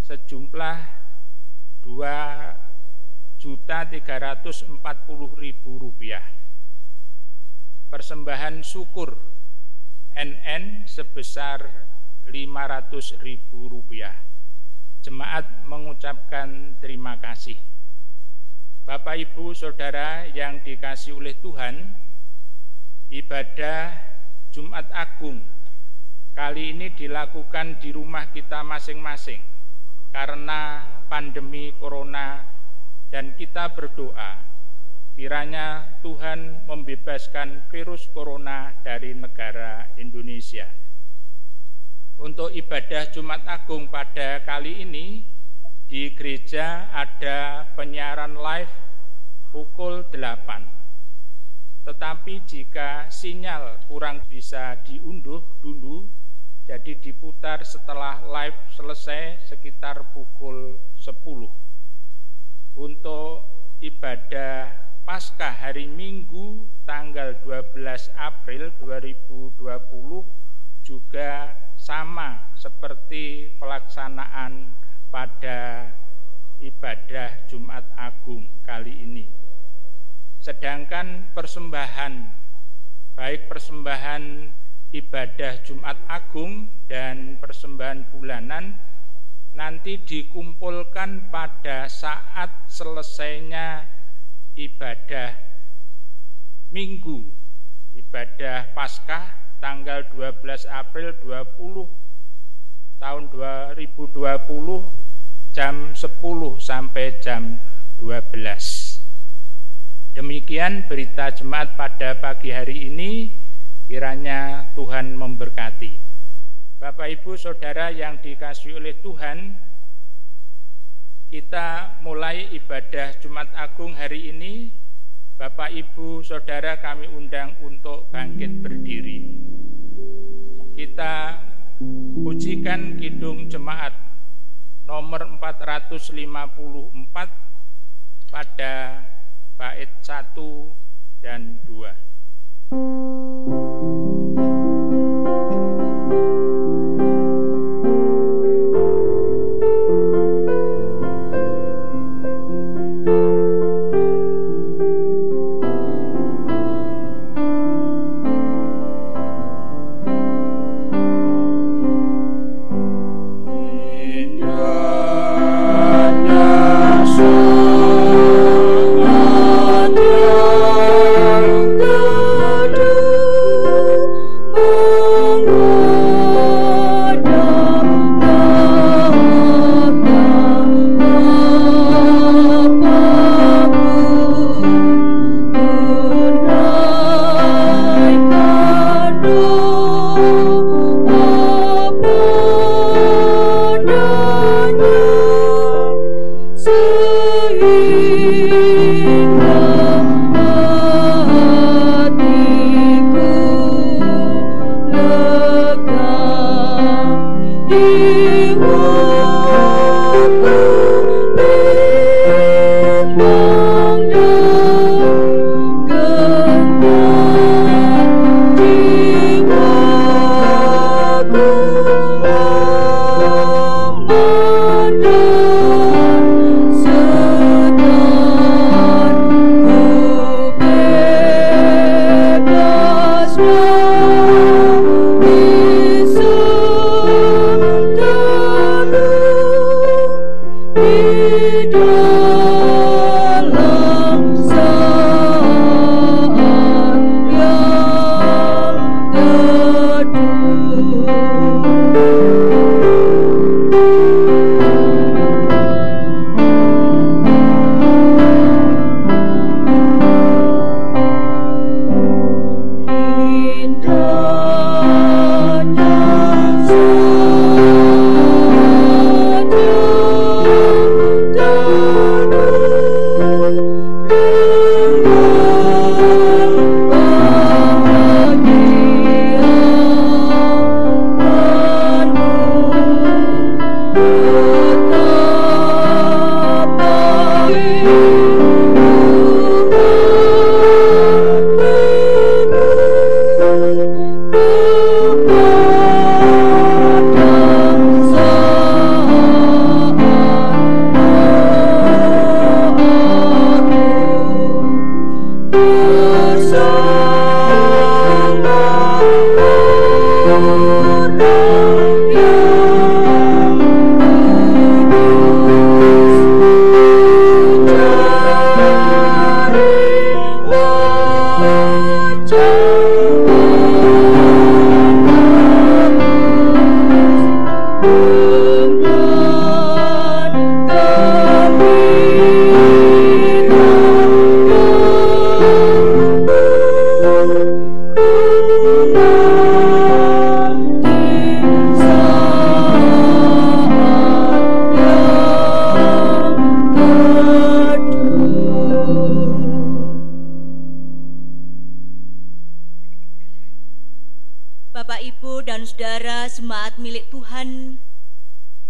sejumlah Rp2.340.000. Persembahan syukur NN sebesar Rp500.000. Jemaat mengucapkan terima kasih. Bapak, Ibu, Saudara yang dikasihi oleh Tuhan, ibadah Jumat Agung kali ini dilakukan di rumah kita masing-masing karena pandemi Corona, dan kita berdoa kiranya Tuhan membebaskan virus Corona dari negara Indonesia. Untuk ibadah Jumat Agung pada kali ini di gereja ada penyiaran live pukul 8. Tetapi jika sinyal kurang bisa diunduh dulu, jadi diputar setelah live selesai sekitar pukul 10. Untuk ibadah Paskah hari Minggu tanggal 12 April 2020 juga sama seperti pelaksanaan pada ibadah Jumat Agung kali ini. Sedangkan persembahan, baik persembahan ibadah Jumat Agung dan persembahan bulanan, nanti dikumpulkan pada saat selesainya ibadah Minggu, ibadah Paskah tanggal 12 April 20 tahun 2020 jam 10 sampai jam 12. Demikian berita jemaat pada pagi hari ini, kiranya Tuhan memberkati. Bapak, Ibu, Saudara yang dikasihi oleh Tuhan, kita mulai ibadah Jumat Agung hari ini. Bapak, Ibu, Saudara kami undang untuk bangkit berdiri. Kita pujikan Kidung Jemaat nomor 454 pada bait 1 dan 2. Yesus,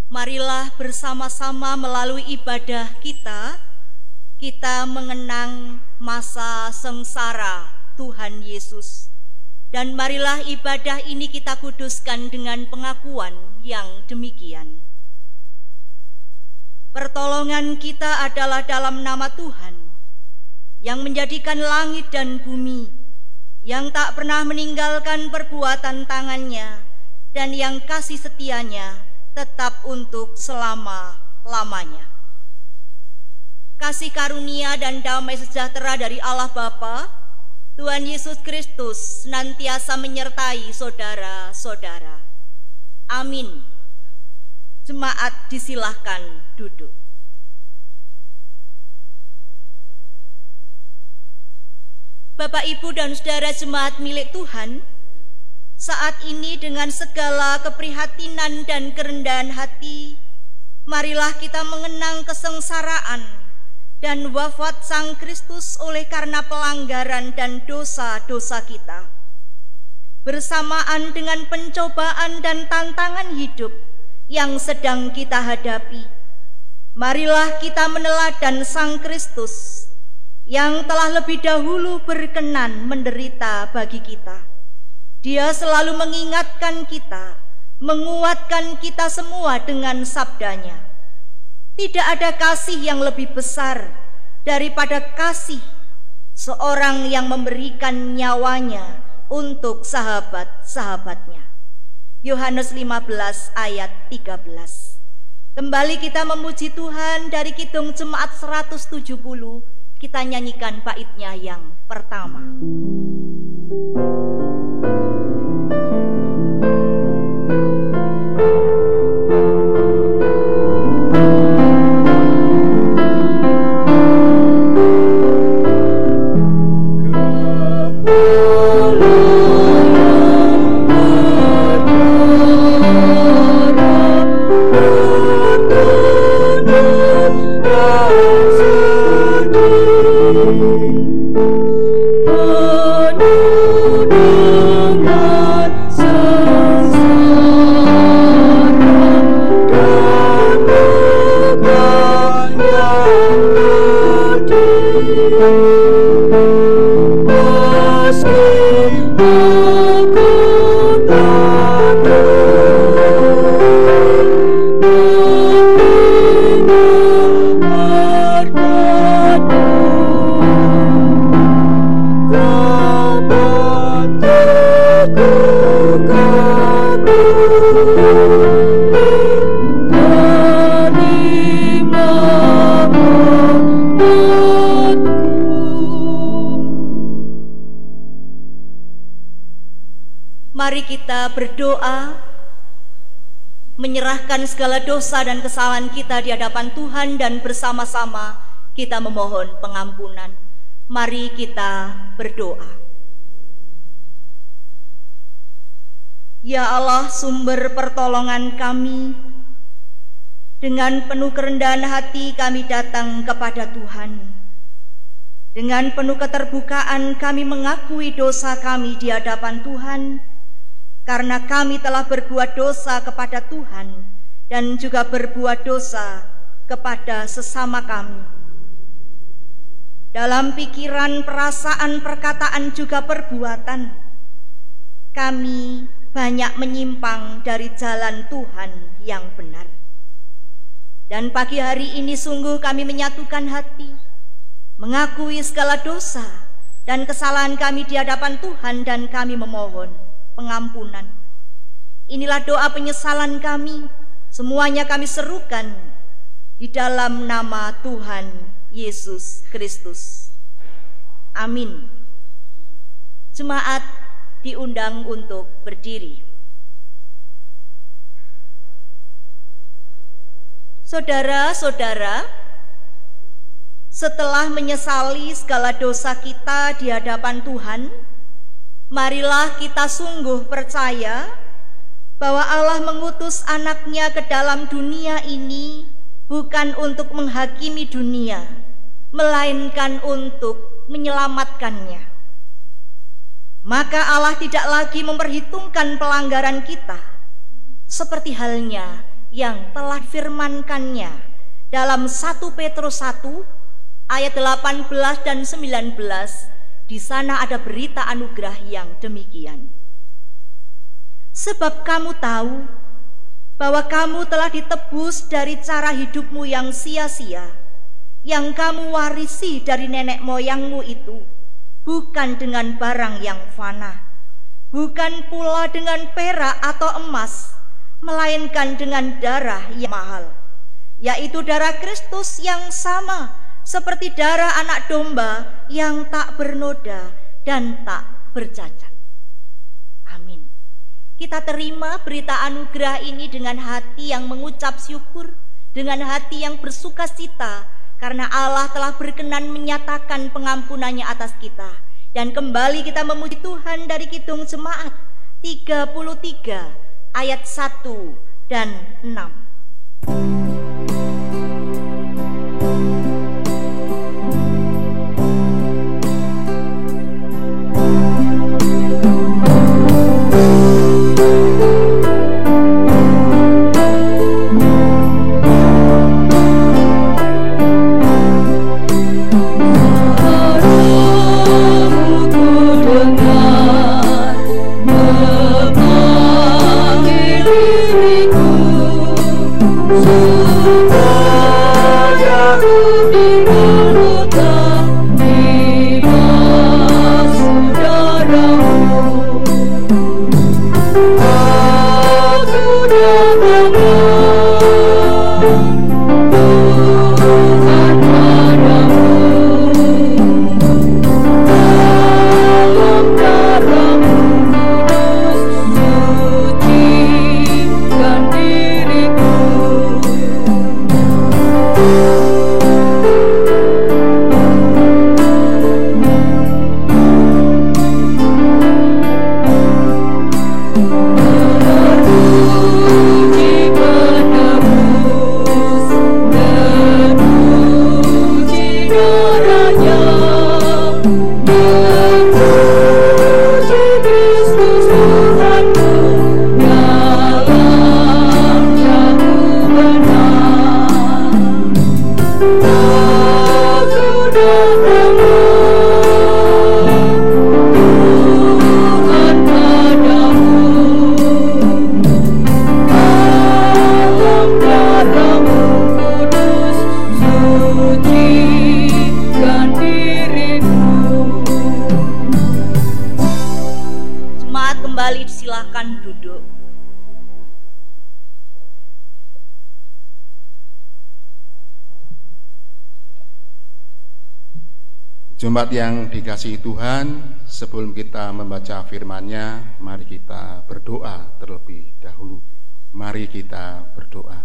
Marilah bersama-sama melalui ibadah kita mengenang masa sengsara Tuhan Yesus. Dan marilah ibadah ini kita kuduskan dengan pengakuan yang demikian. Pertolongan kita adalah dalam nama Tuhan, yang menjadikan langit dan bumi, yang tak pernah meninggalkan perbuatan tangannya, dan yang kasih setianya tetap untuk selama-lamanya. Kasih karunia dan damai sejahtera dari Allah Bapa, Tuhan Yesus Kristus senantiasa menyertai saudara-saudara. Amin. Jemaat disilahkan duduk. Bapak, Ibu, dan saudara jemaat milik Tuhan, saat ini dengan segala keprihatinan dan kerendahan hati, marilah kita mengenang kesengsaraan dan wafat Sang Kristus oleh karena pelanggaran dan dosa-dosa kita. Bersamaan dengan pencobaan dan tantangan hidup yang sedang kita hadapi, marilah kita meneladan Sang Kristus yang telah lebih dahulu berkenan menderita bagi kita. Dia selalu mengingatkan kita, menguatkan kita semua dengan sabdanya. Tidak ada kasih yang lebih besar daripada kasih seorang yang memberikan nyawanya untuk sahabat-sahabatnya. Yohanes 15 ayat 13. Kembali kita memuji Tuhan dari Kidung Jemaat 170, kita nyanyikan baitnya yang pertama. Mari kita berdoa, menyerahkan segala dosa dan kesalahan kita di hadapan Tuhan dan bersama-sama kita memohon pengampunan. Mari kita berdoa. Ya Allah, sumber pertolongan kami, dengan penuh kerendahan hati kami datang kepada Tuhan. Dengan penuh keterbukaan kami mengakui dosa kami di hadapan Tuhan, karena kami telah berbuat dosa kepada Tuhan dan juga berbuat dosa kepada sesama kami. Dalam pikiran, perasaan, perkataan, juga perbuatan, kami banyak menyimpang dari jalan Tuhan yang benar. Dan pagi hari ini sungguh kami menyatukan hati, mengakui segala dosa dan kesalahan kami di hadapan Tuhan, dan kami memohon pengampunan. Inilah doa penyesalan kami, semuanya kami serukan di dalam nama Tuhan Yesus Kristus. Amin. Jemaat diundang untuk berdiri. Saudara-saudara, setelah menyesali segala dosa kita di hadapan Tuhan, marilah kita sungguh percaya bahwa Allah mengutus anaknya ke dalam dunia ini bukan untuk menghakimi dunia, melainkan untuk menyelamatkannya. Maka Allah tidak lagi memperhitungkan pelanggaran kita, seperti halnya yang telah firmankannya dalam 1 Petrus 1 ayat 18 dan 19. Di sana ada berita anugerah yang demikian. Sebab kamu tahu bahwa kamu telah ditebus dari cara hidupmu yang sia-sia, yang kamu warisi dari nenek moyangmu itu, bukan dengan barang yang fana, bukan pula dengan perak atau emas, melainkan dengan darah yang mahal, yaitu darah Kristus yang sama seperti darah anak domba yang tak bernoda dan tak bercacat. Amin. Kita terima berita anugerah ini dengan hati yang mengucap syukur, dengan hati yang bersukacita, karena Allah telah berkenan menyatakan pengampunannya atas kita. Dan kembali kita memuji Tuhan dari Kidung Jemaat 33 ayat 1 dan 6. Jemaat yang dikasihi Tuhan, sebelum kita membaca firman-Nya, mari kita berdoa terlebih dahulu. Mari kita berdoa.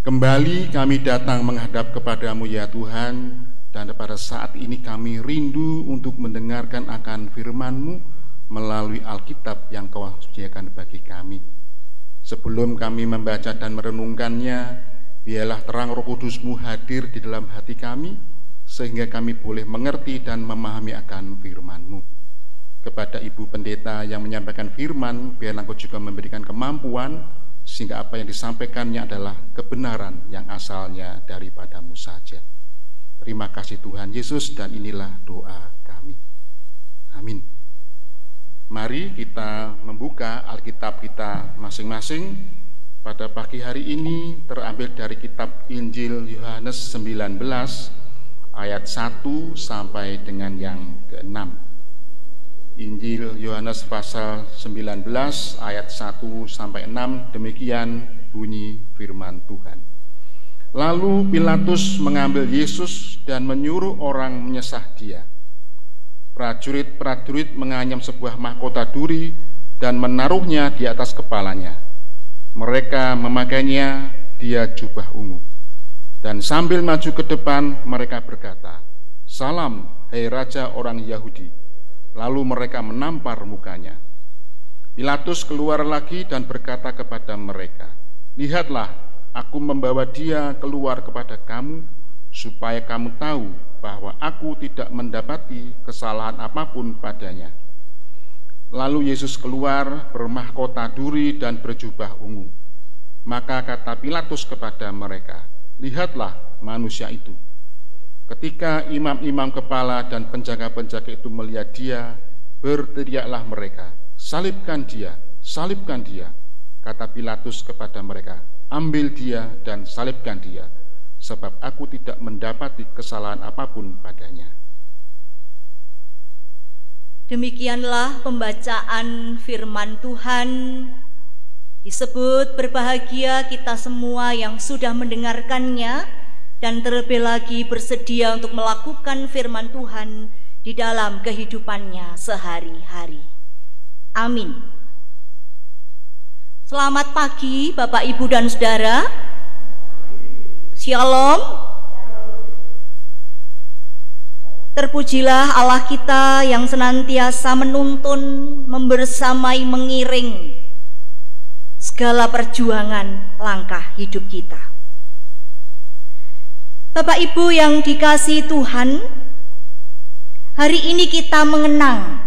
Kembali kami datang menghadap kepadamu ya Tuhan, dan pada saat ini kami rindu untuk mendengarkan akan firman-Mu melalui Alkitab yang Kau sediakan bagi kami. Sebelum kami membaca dan merenungkannya, biarlah terang Roh Kudus-Mu hadir di dalam hati kami, sehingga kami boleh mengerti dan memahami akan firman-Mu. Kepada Ibu Pendeta yang menyampaikan firman, biarlah Engkau juga memberikan kemampuan, sehingga apa yang disampaikannya adalah kebenaran yang asalnya daripada-Mu saja. Terima kasih Tuhan Yesus, dan inilah doa kami. Amin. Mari kita membuka Alkitab kita masing-masing. Pada pagi hari ini terambil dari kitab Injil Yohanes 19, ayat 1 sampai dengan yang ke-6. Injil Yohanes pasal 19 ayat 1-6, demikian bunyi firman Tuhan. Lalu Pilatus mengambil Yesus dan menyuruh orang menyesah dia. Prajurit-prajurit menganyam sebuah mahkota duri dan menaruhnya di atas kepalanya. Mereka memakainya dia jubah ungu. Dan sambil maju ke depan mereka berkata, "Salam, hai Raja orang Yahudi." Lalu mereka menampar mukanya. Pilatus keluar lagi dan berkata kepada mereka, "Lihatlah, aku membawa dia keluar kepada kamu, supaya kamu tahu bahwa aku tidak mendapati kesalahan apapun padanya." Lalu Yesus keluar bermahkota duri dan berjubah ungu. Maka kata Pilatus kepada mereka, "Lihatlah manusia itu." Ketika imam-imam kepala dan penjaga-penjaga itu melihat dia, berteriaklah mereka, "Salibkan dia, salibkan dia." Kata Pilatus kepada mereka, "Ambil dia dan salibkan dia, sebab aku tidak mendapati kesalahan apapun padanya." Demikianlah pembacaan firman Tuhan. Disebut berbahagia kita semua yang sudah mendengarkannya dan terlebih lagi bersedia untuk melakukan firman Tuhan di dalam kehidupannya sehari-hari. Amin. Selamat pagi Bapak, Ibu, dan Saudara. Shalom. Terpujilah Allah kita yang senantiasa menuntun, membersamai, mengiring segala perjuangan langkah hidup kita. Bapak Ibu yang dikasihi Tuhan, hari ini kita mengenang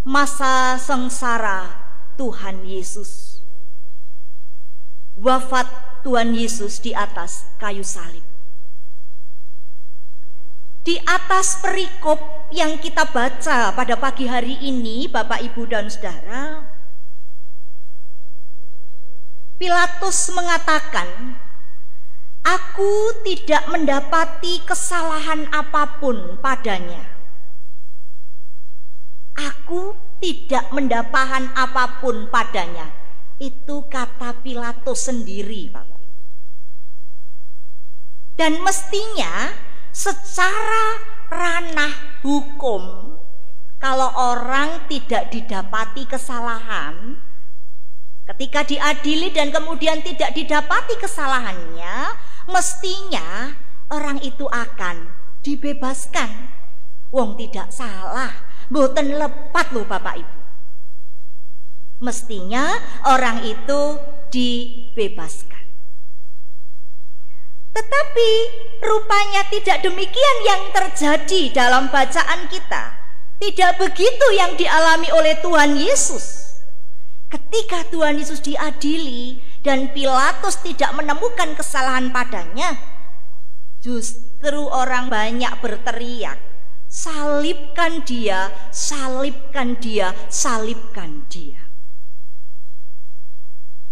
masa sengsara Tuhan Yesus. Wafat Tuhan Yesus di atas kayu salib. Di atas perikop yang kita baca pada pagi hari ini, Bapak, Ibu, dan Saudara, Pilatus mengatakan, "Aku tidak mendapati kesalahan apapun padanya." Aku tidak mendapatkan apapun padanya. Itu kata Pilatus sendiri, Bapak. Dan mestinya secara ranah hukum, kalau orang tidak didapati kesalahan, ketika diadili dan kemudian tidak didapati kesalahannya, mestinya orang itu akan dibebaskan. Wong tidak salah, mboten lepat loh Bapak Ibu. Mestinya orang itu dibebaskan. Tetapi rupanya tidak demikian yang terjadi dalam bacaan kita. Tidak begitu yang dialami oleh Tuhan Yesus. Ketika Tuhan Yesus diadili dan Pilatus tidak menemukan kesalahan padanya, justru orang banyak berteriak, "Salibkan dia, salibkan dia, salibkan dia."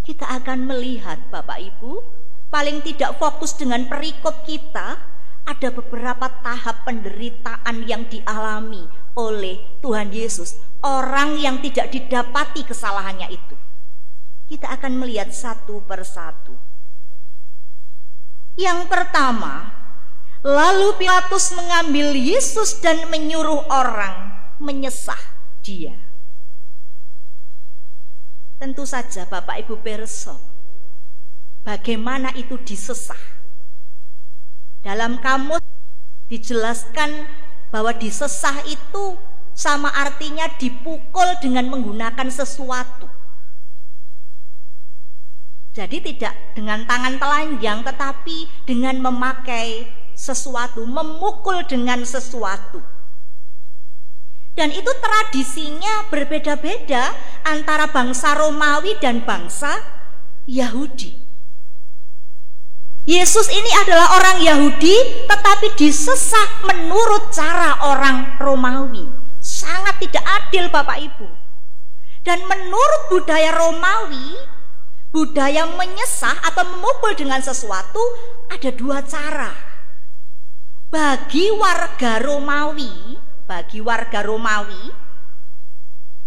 Kita akan melihat Bapak Ibu, paling tidak fokus dengan perikop kita, ada beberapa tahap penderitaan yang dialami oleh Tuhan Yesus, orang yang tidak didapati kesalahannya itu. Kita akan melihat satu persatu. Yang pertama, lalu Pilatus mengambil Yesus dan menyuruh orang menyesah dia. Tentu saja Bapak Ibu pirsa, bagaimana itu disesah. Dalam kamus dijelaskan bahwa disesah itu sama artinya dipukul dengan menggunakan sesuatu. Jadi tidak dengan tangan telanjang, tetapi dengan memakai sesuatu, memukul dengan sesuatu. Dan itu tradisinya berbeda-beda antara bangsa Romawi dan bangsa Yahudi. Yesus ini adalah orang Yahudi, tetapi disesah menurut cara orang Romawi. Sangat tidak adil Bapak Ibu. Dan menurut budaya Romawi, budaya menyesah atau memukul dengan sesuatu ada dua cara. Bagi warga Romawi,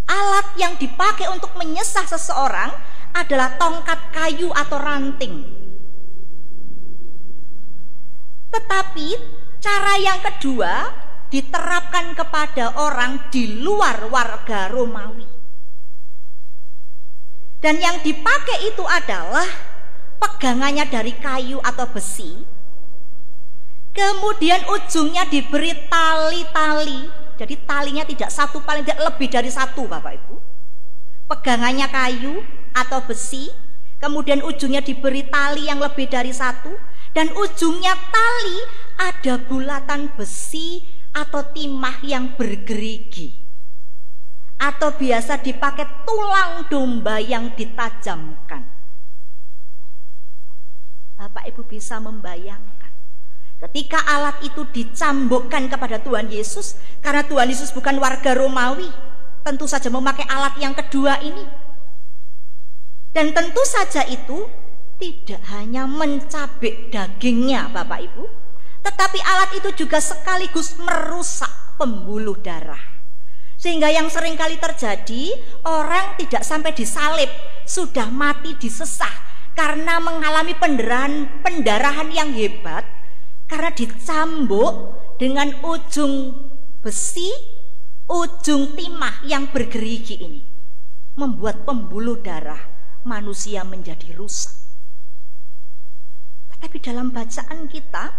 Alat yang dipakai untuk menyesah seseorang adalah tongkat kayu atau ranting. Tetapi cara yang kedua diterapkan kepada orang di luar warga Romawi. Dan yang dipakai itu adalah pegangannya dari kayu atau besi. Kemudian ujungnya diberi tali-tali. Jadi talinya tidak satu, paling tidak lebih dari satu, Bapak Ibu. Pegangannya kayu atau besi, kemudian ujungnya diberi tali yang lebih dari satu, dan ujungnya tali ada bulatan besi atau timah yang bergerigi, atau biasa dipakai tulang domba yang ditajamkan. Bapak Ibu bisa membayangkan ketika alat itu dicambukkan kepada Tuhan Yesus, karena Tuhan Yesus bukan warga Romawi, tentu saja memakai alat yang kedua ini. Dan tentu saja itu tidak hanya mencabik dagingnya, Bapak Ibu, tetapi alat itu juga sekaligus merusak pembuluh darah. Sehingga yang sering kali terjadi, orang tidak sampai disalib, sudah mati disesah karena mengalami pendarahan yang hebat, karena dicambuk dengan ujung besi, ujung timah yang bergerigi ini, membuat pembuluh darah manusia menjadi rusak. Tetapi dalam bacaan kita,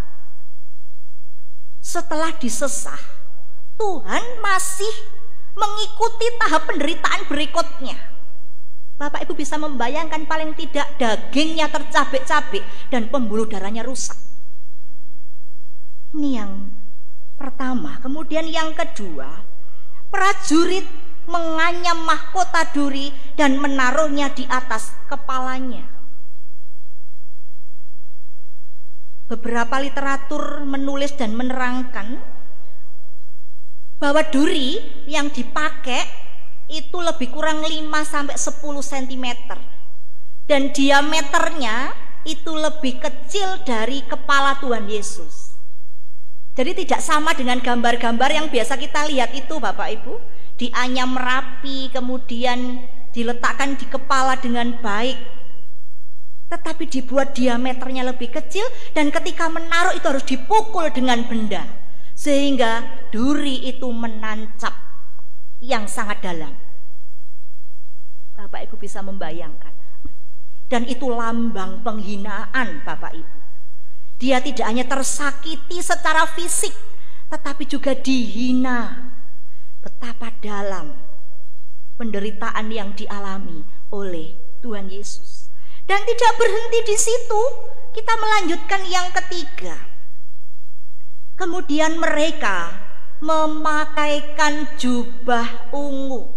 setelah disesah, Tuhan masih mengikuti tahap penderitaan berikutnya. Bapak Ibu bisa membayangkan, paling tidak dagingnya tercabik-cabik dan pembuluh darahnya rusak. Ini yang pertama. Kemudian yang kedua, prajurit menganyam mahkota duri dan menaruhnya di atas kepalanya. Beberapa literatur menulis dan menerangkan bahwa duri yang dipakai itu lebih kurang 5-10 cm, dan diameternya itu lebih kecil dari kepala Tuhan Yesus. Jadi tidak sama dengan gambar-gambar yang biasa kita lihat itu, Bapak Ibu, dianyam rapi, kemudian diletakkan di kepala dengan baik. Tetapi dibuat diameternya lebih kecil, dan ketika menaruh itu harus dipukul dengan benda, sehingga duri itu menancap yang sangat dalam. Bapak Ibu bisa membayangkan. Dan itu lambang penghinaan, Bapak Ibu. Dia tidak hanya tersakiti secara fisik, tetapi juga dihina. Betapa dalam penderitaan yang dialami oleh Tuhan Yesus. Dan tidak berhenti di situ, kita melanjutkan yang ketiga. Kemudian mereka memakaikan jubah ungu.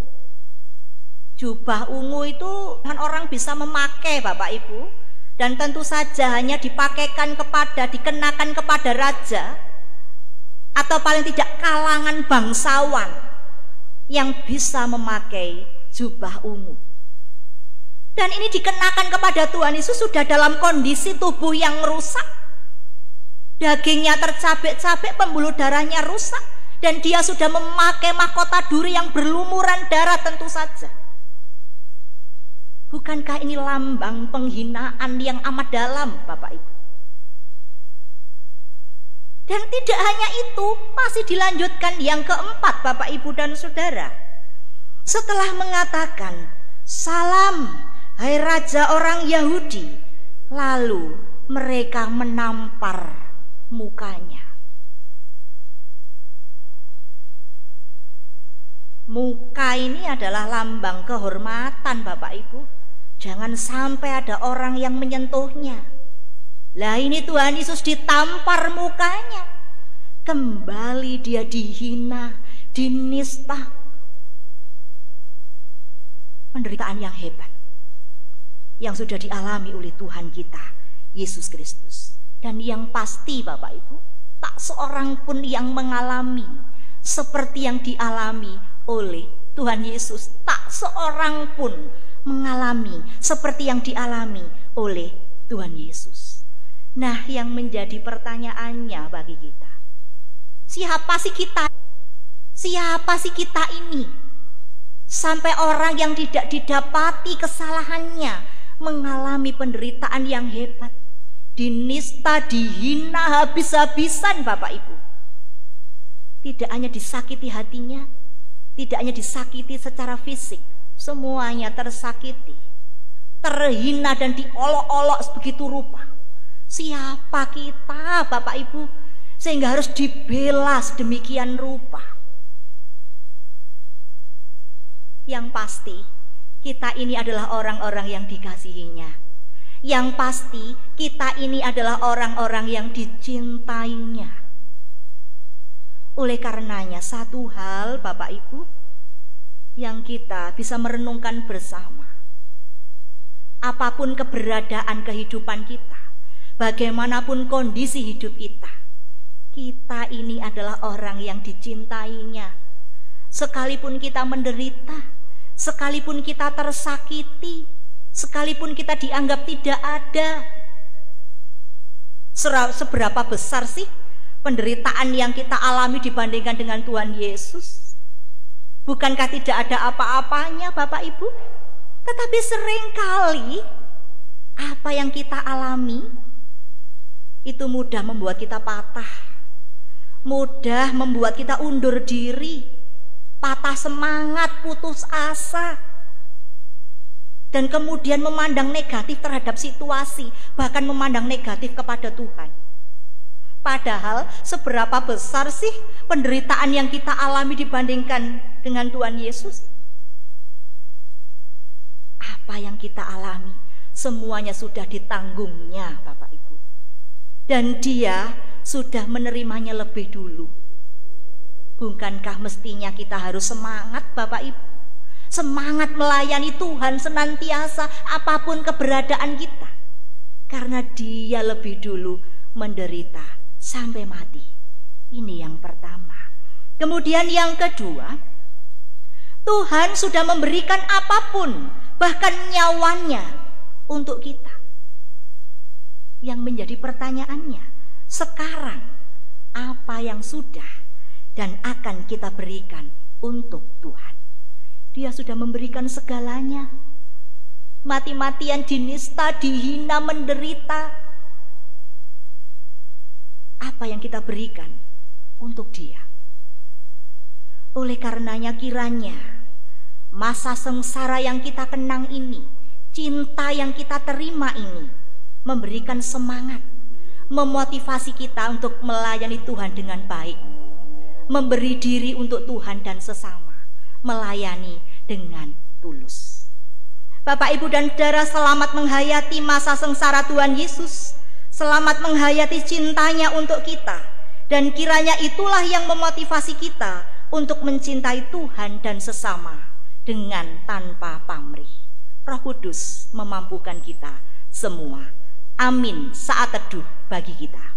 Jubah ungu itu kan orang bisa memakai, Bapak Ibu. Dan tentu saja hanya dikenakan kepada raja, atau paling tidak kalangan bangsawan yang bisa memakai jubah ungu. Dan ini dikenakan kepada Tuhan Yesus sudah dalam kondisi tubuh yang rusak. Dagingnya tercabik-cabik, pembuluh darahnya rusak, dan dia sudah memakai mahkota duri yang berlumuran darah tentu saja. Bukankah ini lambang penghinaan yang amat dalam, Bapak Ibu? Dan tidak hanya itu, masih dilanjutkan yang keempat, Bapak Ibu dan Saudara. Setelah mengatakan, "Salam, hai Raja orang Yahudi," lalu mereka menampar mukanya. Muka ini adalah lambang kehormatan, Bapak Ibu. Jangan sampai ada orang yang menyentuhnya. Lah ini Tuhan Yesus ditampar mukanya. Kembali dia dihina, dinista. Penderitaan yang hebat yang sudah dialami oleh Tuhan kita, Yesus Kristus. Dan yang pasti, Bapak Ibu, tak seorang pun yang mengalami seperti yang dialami oleh Tuhan Yesus. Tak seorang pun mengalami seperti yang dialami oleh Tuhan Yesus. Nah, yang menjadi pertanyaannya bagi kita, siapa sih kita? Siapa sih kita ini? sampai orang yang tidak didapati kesalahannya mengalami penderitaan yang hebat, dinista, dihina habis-habisan Bapak Ibu. Tidak hanya disakiti hatinya, tidak hanya disakiti secara fisik, semuanya tersakiti, terhina dan diolok-olok sebegitu rupa. Siapa kita Bapak Ibu sehingga harus dibela sedemikian rupa? Yang pasti kita ini adalah orang-orang yang dikasihinya. Yang pasti kita ini adalah orang-orang yang dicintainya. Oleh karenanya satu hal Bapak Ibu yang kita bisa merenungkan bersama. Apapun keberadaan kehidupan kita, bagaimanapun kondisi hidup kita, kita ini adalah orang yang dicintainya. Sekalipun kita menderita, sekalipun kita tersakiti, sekalipun kita dianggap tidak ada, seberapa besar sih penderitaan yang kita alami dibandingkan dengan Tuhan Yesus? Bukankah tidak ada apa-apanya Bapak Ibu? Tetapi seringkali apa yang kita alami itu mudah membuat kita patah, mudah membuat kita undur diri, patah semangat, putus asa, dan kemudian memandang negatif terhadap situasi, bahkan memandang negatif kepada Tuhan. Padahal seberapa besar sih penderitaan yang kita alami dibandingkan dengan Tuhan Yesus? Apa yang kita alami semuanya sudah ditanggungnya Bapak Ibu, dan Dia sudah menerimanya lebih dulu. Bukankah mestinya kita harus semangat Bapak Ibu, semangat melayani Tuhan senantiasa apapun keberadaan kita, karena Dia lebih dulu menderita sampai mati. Ini yang pertama. Kemudian yang kedua, Tuhan sudah memberikan apapun, bahkan nyawanya untuk kita. Yang menjadi pertanyaannya, sekarang apa yang sudah dan akan kita berikan untuk Tuhan? Dia sudah memberikan segalanya. Mati-matian dinista, dihina, menderita. Apa yang kita berikan untuk Dia? Oleh karenanya kiranya masa sengsara yang kita kenang ini, cinta yang kita terima ini, memberikan semangat, memotivasi kita untuk melayani Tuhan dengan baik, memberi diri untuk Tuhan dan sesama, melayani dengan tulus. Bapak, Ibu, dan saudara, selamat menghayati masa sengsara Tuhan Yesus, selamat menghayati cintanya untuk kita, dan kiranya itulah yang memotivasi kita untuk mencintai Tuhan dan sesama dengan tanpa pamrih. Roh Kudus memampukan kita semua. Amin. Saat teduh bagi kita.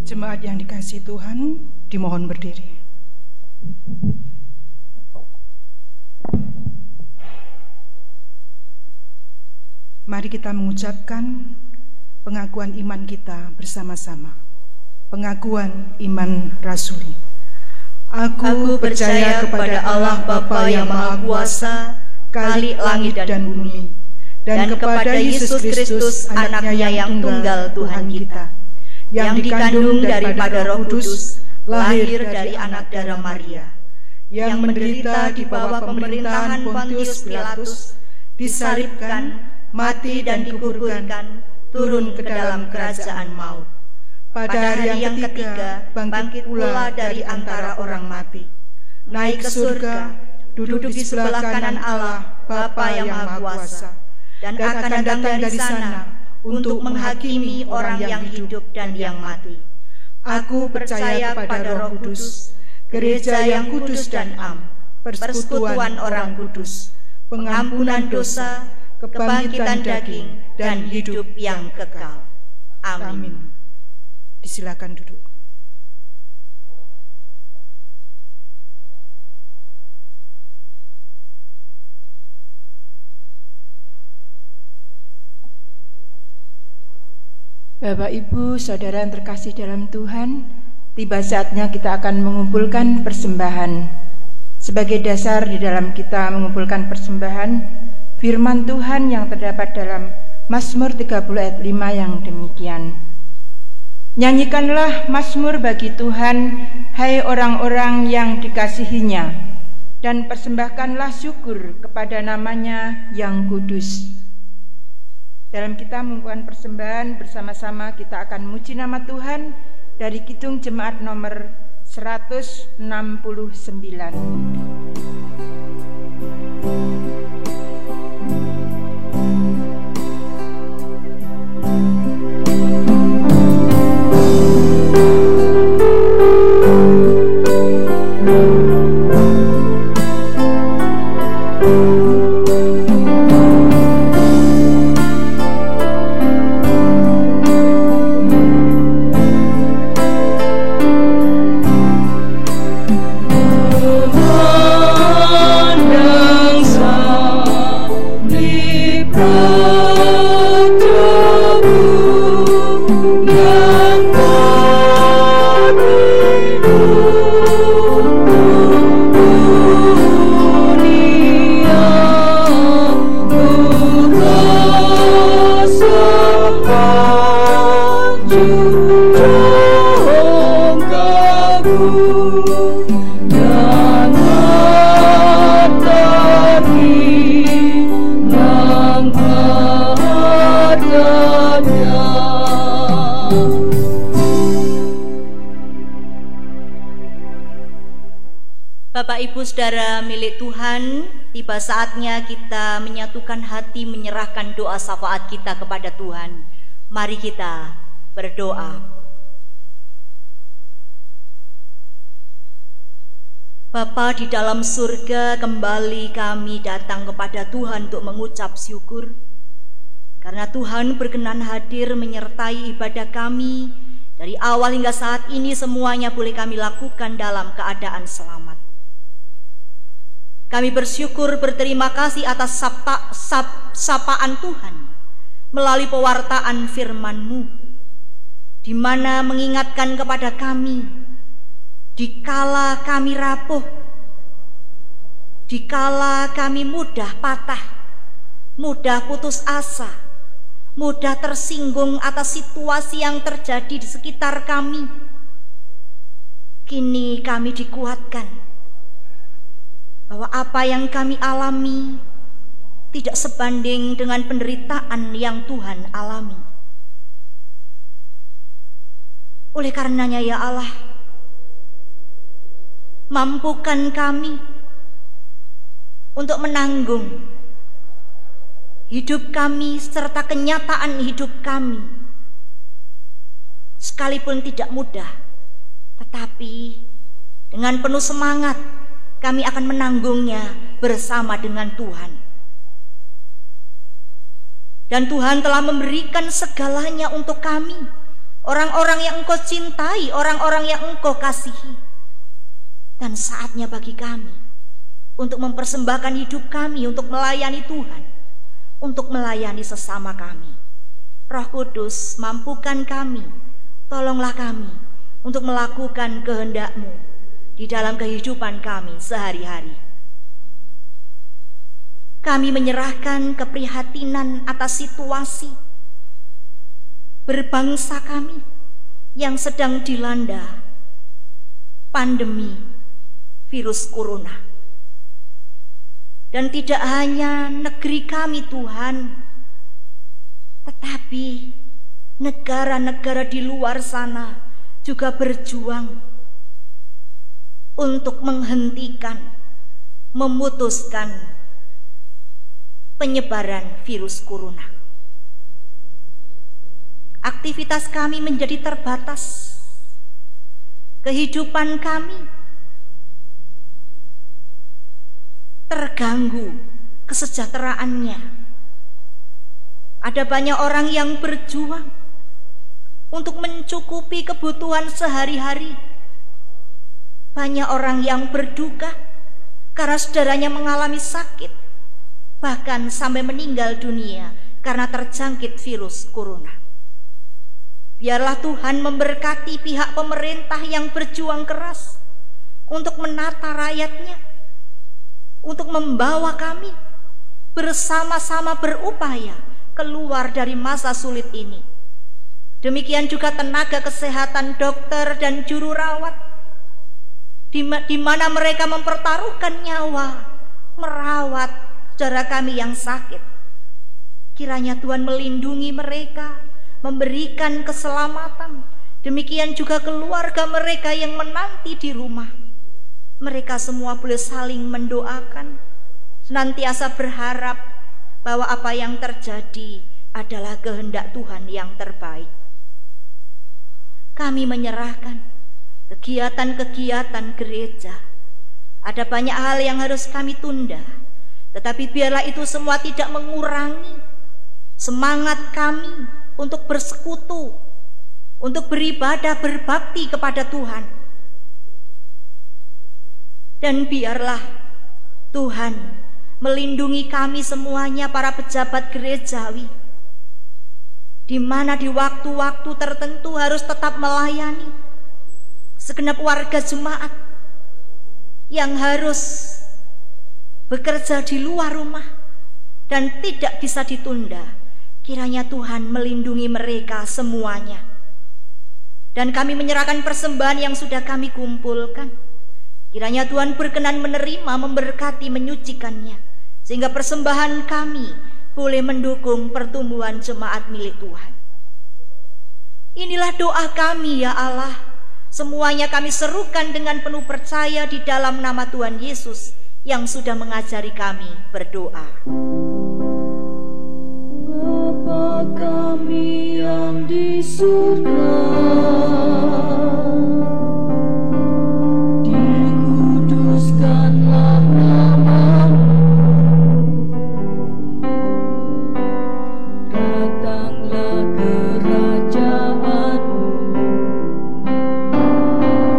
Jemaat yang dikasihi Tuhan, dimohon berdiri. Mari kita mengucapkan pengakuan iman kita bersama-sama. Pengakuan iman rasuli. Aku percaya kepada Allah Bapa yang Maha Kuasa, Khalik langit dan bumi, dan kepada Yesus Kristus, anaknya yang tunggal Tuhan kita, yang dikandung daripada Roh Kudus, lahir dari anak darah Maria, yang menderita di bawah pemerintahan Pontius Pilatus, disalibkan, mati dan dikuburkan, turun ke dalam kerajaan maut. Pada hari yang ketiga, bangkit pula dari antara orang mati, naik ke surga, duduk di sebelah kanan Allah, Bapa yang Maha Kuasa, dan akan datang dari sana untuk menghakimi orang yang hidup dan yang mati. Aku percaya pada Roh Kudus, gereja yang kudus dan am, persekutuan orang kudus, pengampunan dosa, kebangkitan daging, dan hidup yang kekal. Amin. Disilakan duduk. Bapak, Ibu, Saudara yang terkasih dalam Tuhan, tiba saatnya kita akan mengumpulkan persembahan. Sebagai dasar di dalam kita mengumpulkan persembahan, firman Tuhan yang terdapat dalam Mazmur 30 ayat 5 yang demikian. Nyanyikanlah mazmur bagi Tuhan, hai orang-orang yang dikasihinya, dan persembahkanlah syukur kepada namanya yang kudus. Dalam kita mengumpulkan persembahan bersama-sama, kita akan memuji nama Tuhan dari Kidung Jemaat nomor 169. Bapak, Ibu, Saudara milik Tuhan, tiba saatnya kita menyatukan hati menyerahkan doa syafaat kita kepada Tuhan. Mari kita berdoa. Bapa di dalam surga, kembali kami datang kepada Tuhan untuk mengucap syukur, karena Tuhan berkenan hadir menyertai ibadah kami. Dari awal hingga saat ini semuanya boleh kami lakukan dalam keadaan selamat. Kami bersyukur, berterima kasih atas sapaan Tuhan melalui pewartaan firman-Mu, di mana mengingatkan kepada kami, dikala kami rapuh, dikala kami mudah patah, mudah putus asa, mudah tersinggung atas situasi yang terjadi di sekitar kami, kini kami dikuatkan bahwa apa yang kami alami tidak sebanding dengan penderitaan yang Tuhan alami. Oleh karenanya ya Allah, mampukan kami untuk menanggung hidup kami serta kenyataan hidup kami. Sekalipun tidak mudah, tetapi dengan penuh semangat kami akan menanggungnya bersama dengan Tuhan. Dan Tuhan telah memberikan segalanya untuk kami, orang-orang yang Engkau cintai, orang-orang yang Engkau kasihi. Dan saatnya bagi kami untuk mempersembahkan hidup kami untuk melayani Tuhan, untuk melayani sesama kami. Roh Kudus, mampukan kami, tolonglah kami untuk melakukan kehendak-Mu di dalam kehidupan kami sehari-hari. Kami menyerahkan keprihatinan atas situasi berbangsa kami yang sedang dilanda pandemi virus corona. Dan tidak hanya negeri kami Tuhan, tetapi negara-negara di luar sana juga berjuang untuk menghentikan, memutuskan penyebaran virus corona. Aktivitas kami menjadi terbatas. Kehidupan kami terganggu kesejahteraannya. Ada banyak orang yang berjuang untuk mencukupi kebutuhan sehari-hari. Banyak orang yang berduka karena saudaranya mengalami sakit, bahkan sampai meninggal dunia karena terjangkit virus corona. Biarlah Tuhan memberkati pihak pemerintah yang berjuang keras untuk menata rakyatnya, untuk membawa kami bersama-sama berupaya keluar dari masa sulit ini. Demikian juga tenaga kesehatan, dokter dan juru rawat, di mana mereka mempertaruhkan nyawa merawat saudara kami yang sakit. Kiranya Tuhan melindungi mereka, memberikan keselamatan. Demikian juga keluarga mereka yang menanti di rumah. Mereka semua boleh saling mendoakan, senantiasa berharap bahwa apa yang terjadi adalah kehendak Tuhan yang terbaik. Kami menyerahkan kegiatan-kegiatan gereja. Ada banyak hal yang harus kami tunda, tetapi biarlah itu semua tidak mengurangi semangat kami untuk bersekutu, untuk beribadah, berbakti kepada Tuhan. Dan biarlah Tuhan melindungi kami semuanya, para pejabat gerejawi, di mana di waktu-waktu tertentu harus tetap melayani segenap warga jemaat yang harus bekerja di luar rumah dan tidak bisa ditunda. Kiranya Tuhan melindungi mereka semuanya. Dan kami menyerahkan persembahan yang sudah kami kumpulkan. Kiranya Tuhan berkenan menerima, memberkati, menyucikannya, sehingga persembahan kami boleh mendukung pertumbuhan jemaat milik Tuhan. Inilah doa kami ya Allah. Semuanya kami serukan dengan penuh percaya di dalam nama Tuhan Yesus yang sudah mengajari kami berdoa. Bapa kami yang di surga, dikuduskanlah nama-Mu, datanglah kerajaan-Mu,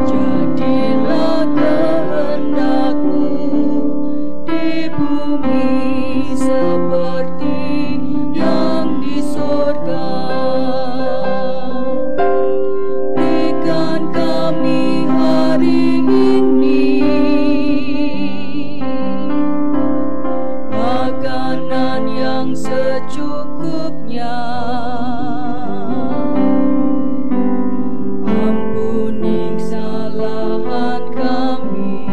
jadilah kehendak-Mu di bumi seperti yang di surga. Berikan kami hari ini makanan yang secukupnya. Ampuni kesalahan kami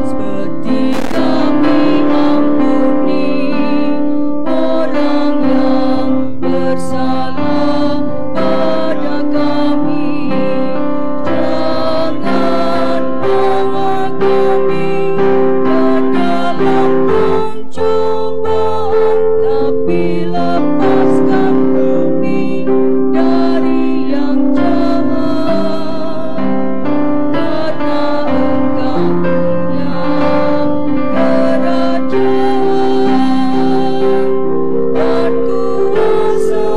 seperti kami ampuni orang yang bersalah pada kami. Jangan bawa kami ke dalam pencobaan, tapi lepaskan kami dari yang jahat. Karena Engkau yang kerajaan dan kuasa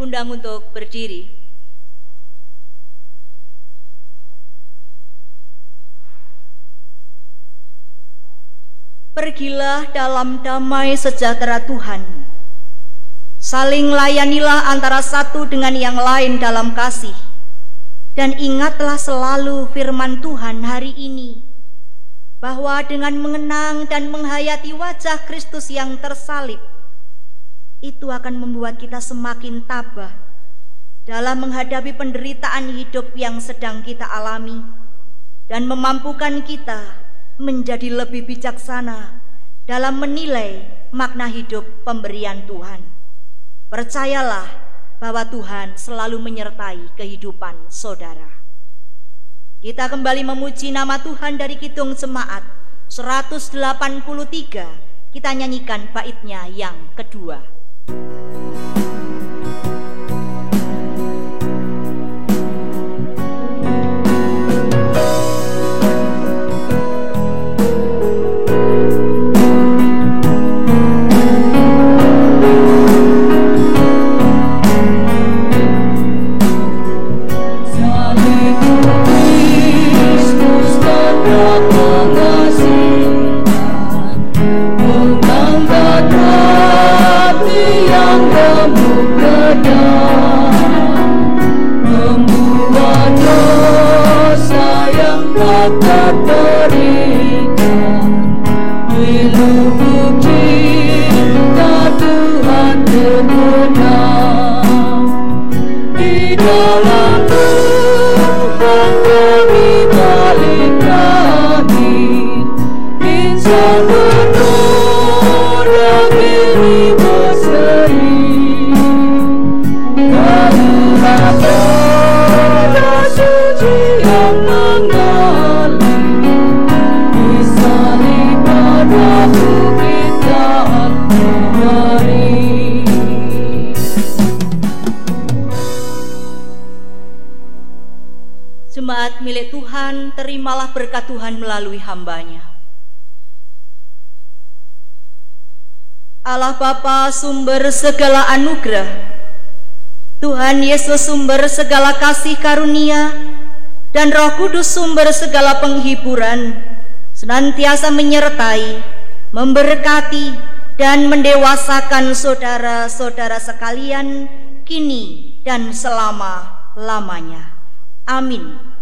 diundang untuk berdiri. Pergilah dalam damai sejahtera Tuhan. Saling layanilah antara satu dengan yang lain dalam kasih. Dan ingatlah selalu firman Tuhan hari ini, bahwa dengan mengenang dan menghayati wajah Kristus yang tersalib, itu akan membuat kita semakin tabah dalam menghadapi penderitaan hidup yang sedang kita alami, dan memampukan kita menjadi lebih bijaksana dalam menilai makna hidup pemberian Tuhan. Percayalah bahwa Tuhan selalu menyertai kehidupan saudara. Kita kembali memuji nama Tuhan dari Kidung Jemaat 183. Kita nyanyikan baitnya yang kedua. Jemaat milik Tuhan, terimalah berkat Tuhan melalui hamba-Nya. Allah Bapa, sumber segala anugerah, Tuhan Yesus, sumber segala kasih karunia, dan Roh Kudus, sumber segala penghiburan, senantiasa menyertai, memberkati, dan mendewasakan saudara-saudara sekalian, kini dan selama-lamanya. Amin.